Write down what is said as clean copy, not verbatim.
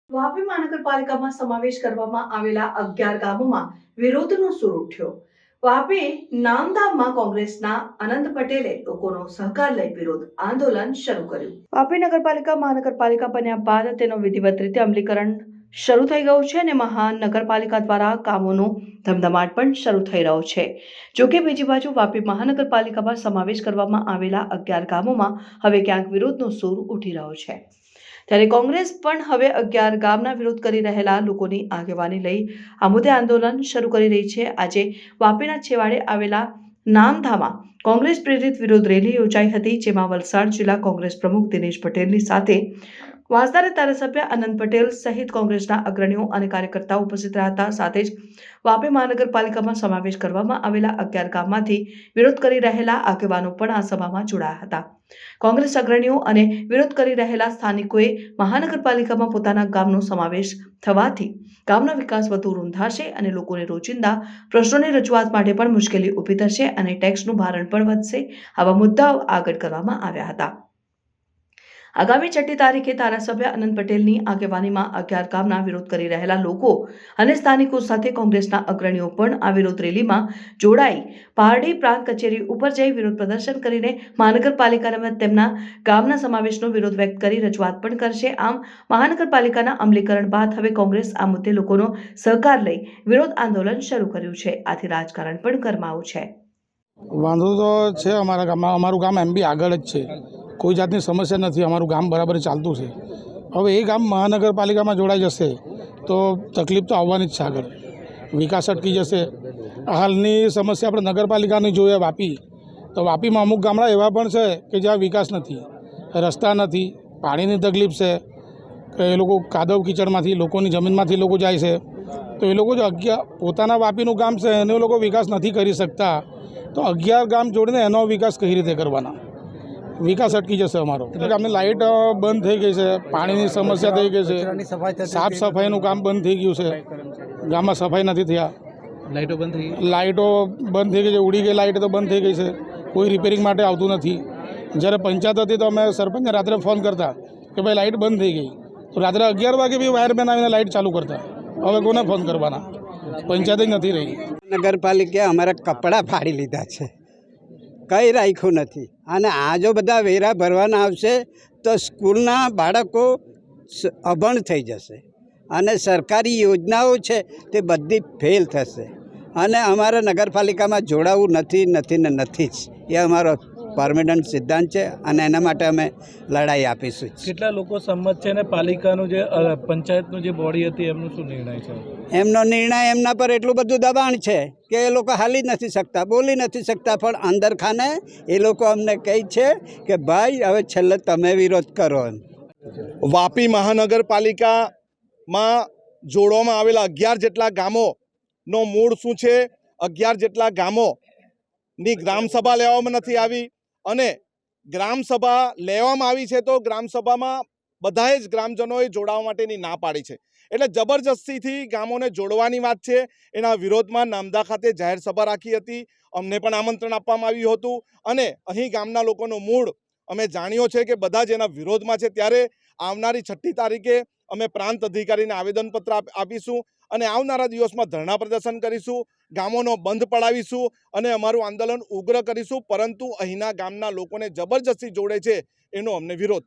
વાપી મહાનગરપાલિકામાં સમાવેશ કરવામાં આવેલા 11 ગામોમાં વિરોધનો સૂર ઉઠ્યો। વાપી નામધામમાં કોંગ્રેસના અનંત પટેલે લોકોનો સહકાર લઈ વિરોધ આંદોલન શરૂ કર્યું। વાપી નગરપાલિકા મહાનગરપાલિકા બન્યા બાદ તેનો વિધિવત રીતે અમલીકરણ શરૂ થઈ ગયું છે અને મહાનગરપાલિકા દ્વારા કામોનો ધમધમાટ પણ શરૂ થઈ રહ્યો છે। જોકે બીજી બાજુ વાપી મહાનગરપાલિકામાં સમાવેશ કરવામાં આવેલા 11 ગામોમાં હવે ક્યાંક વિરોધનો સૂર ઉઠી રહ્યો છે। ત્યારે કોંગ્રેસ પણ હવે 11 ગામના વિરોધ કરી રહેલા લોકોની આગેવાની લઈ આ મુદ્દે આંદોલન શરૂ કરી રહી છે। આજે વાપીના છેવાડે આવેલા નામધામાં કોંગ્રેસ પ્રેરિત વિરોધ રેલી યોજાઈ હતી, જેમાં વલસાડ જિલ્લા કોંગ્રેસ પ્રમુખ દિનેશ પટેલની સાથે વાંસદાના ધારાસભ્ય અનંત પટેલ સહિત કોંગ્રેસના અગ્રણીઓ અને કાર્યકર્તાઓ ઉપસ્થિત રહ્યા હતા। સાથે જ વાપી મહાનગરપાલિકામાં સમાવેશ કરવામાં આવેલા 11 ગામમાંથી વિરોધ કરી રહેલા આગેવાનો પણ આ સભામાં જોડાયા હતા। કોંગ્રેસ અગ્રણીઓ અને વિરોધ કરી રહેલા સ્થાનિકોએ મહાનગરપાલિકામાં પોતાના ગામનો સમાવેશ થવાથી ગામનો વિકાસ વધુ રૂંધાશે અને લોકોને રોજિંદા પ્રશ્નોની રજૂઆત માટે પણ મુશ્કેલી ઊભી થશે અને ટેક્સનું ભારણ પણ વધશે। આવા મુદ્દાઓ આગળ કરવામાં આવ્યા હતા। આગામી 6મી તારીખે ધારાસભ્ય અનંત પટેલની આગેવાનીમાં 11 ગામના વિરોધ કરી રહેલા લોકો અને સ્થાનિકો સાથે કોંગ્રેસના અગ્રણીઓ પણ આ વિરોધ રેલીમાં જોડાઈ પારડી પ્રાંત કચેરી ઉપર જઈ વિરોધ પ્રદર્શન કરીને મહાનગરપાલિકામાં તેમના ગામના સમાવેશનો વિરોધ વ્યક્ત કરી રજૂઆત પણ કરશે। આમ મહાનગરપાલિકાના અમલીકરણ બાદ હવે કોંગ્રેસ આ મુદ્દે લોકોનો સહકાર લઈ વિરોધ આંદોલન શરૂ કર્યું છે। આથી રાજકારણ પણ ગરમાયું છે। વાંધો તો છે અમારા ગામમાં, અમારું ગામ એમ બી આગળ જ છે, કોઈ જાતની સમસ્યા નથી, અમારું ગામ બરાબર ચાલતું છે। હવે એ ગામ મહાનગરપાલિકામાં જોડાઈ જશે તો તકલીફ તો આવવાની જ છે, આગળ વિકાસ અટકી જશે। હાલની સમસ્યા આપણે નગરપાલિકાની જોઈએ વાપી, તો વાપીમાં અમુક ગામડા એવા પણ છે કે જ્યાં વિકાસ નથી, રસ્તા નથી, પાણીની તકલીફ છે, કે એ લોકો કાદવ કીચડમાંથી લોકોની જમીનમાંથી લોકો જાય છે, તો એ લોકો જો પોતાના વાપીનું ગામ છે એને લોકો વિકાસ નથી કરી શકતા, તો 11 ગામ જોડીને એનો વિકાસ કઈ રીતે કરવાના? વિકાસ અટકી જશે અમારો। ગામની લાઇટ બંધ થઈ ગઈ છે, પાણીની સમસ્યા થઈ ગઈ છે, સાફ સફાઈનું કામ બંધ થઈ ગયું છે, ગામમાં સફાઈ નથી થયા, લાઇટો બંધ થઈ ગઈ છે, ઉડી ગઈ લાઇટ તો બંધ થઈ ગઈ છે, કોઈ રિપેરિંગ માટે આવતું નથી। જ્યારે પંચાયત હતી તો અમે સરપંચને રાત્રે ફોન કરતા કે ભાઈ લાઇટ બંધ થઈ ગઈ, તો રાત્રે 11 વાગે બી વાયરમેન આવીને લાઇટ ચાલુ કરતા। હવે કોને ફોન કરવાના? પંચાયત જ નથી રહી। નગરપાલિકાએ અમારા કપડાં ફાડી લીધા છે, કંઈ રાખ્યું નથી, અને આ જો બધા વેરા ભરવાના આવશે તો સ્કૂલના બાળકો અભણ થઈ જશે અને સરકારી યોજનાઓ છે તે બધી ફેલ થશે, અને અમારે નગરપાલિકામાં જોડાવું નથી ને નથી જ, એ અમારો પરમેનન્ટ સિદ્ધાંત છે અને એના માટે અમે લડાઈ આપીશું। કેટલા લોકો સંમત છે અને પાલિકાનું જે પંચાયતનું જે બોડી હતી એમનું શું નિર્ણય છે? એમનો નિર્ણય, એમના પર એટલું બધું દબાણ છે કે એ લોકો હાલી નથી શકતા, બોલી નથી શકતા, પણ અંદર ખાને એ લોકો અમને કહે છે કે ભાઈ હવે છેલ્લે તમે વિરોધ કરો। વાપી મહાનગરપાલિકામાં જોડવામાં આવેલા 11 જેટલા ગામોનો મૂળ શું છે? 11 જેટલા ગામોની ગ્રામસભા લેવામાં નથી આવી, અને ગ્રામસભા લેવામાં આવી છે તો ગ્રામસભામાં બધાએ જ ગ્રામજનોએ જોડાવા માટેની ના પાડી છે, એટલે જબરજસ્તીથી ગામોને જોડવાની વાત છે। એના વિરોધમાં નામદા ખાતે જાહેર સભા રાખી હતી, અમને પણ આમંત્રણ આપવામાં આવ્યું હતું, અને અહીં ગામના લોકોનો મૂળ અમે જાણ્યો છે કે બધા જ એના વિરોધમાં છે। ત્યારે આવનારી 6મી તારીખે અમે પ્રાંત અધિકારીને આવેદનપત્ર આપીશું અને આવનારા દિવસમાં ધરણા પ્રદર્શન કરીશું, ગામોનો બંધ પડાવીશું અને અમારું આંદોલન ઉગ્ર કરીશું, પરંતુ અહીંના ગામના લોકોને જબરજસ્તી જોડે છે એનો અમને વિરોધ છે।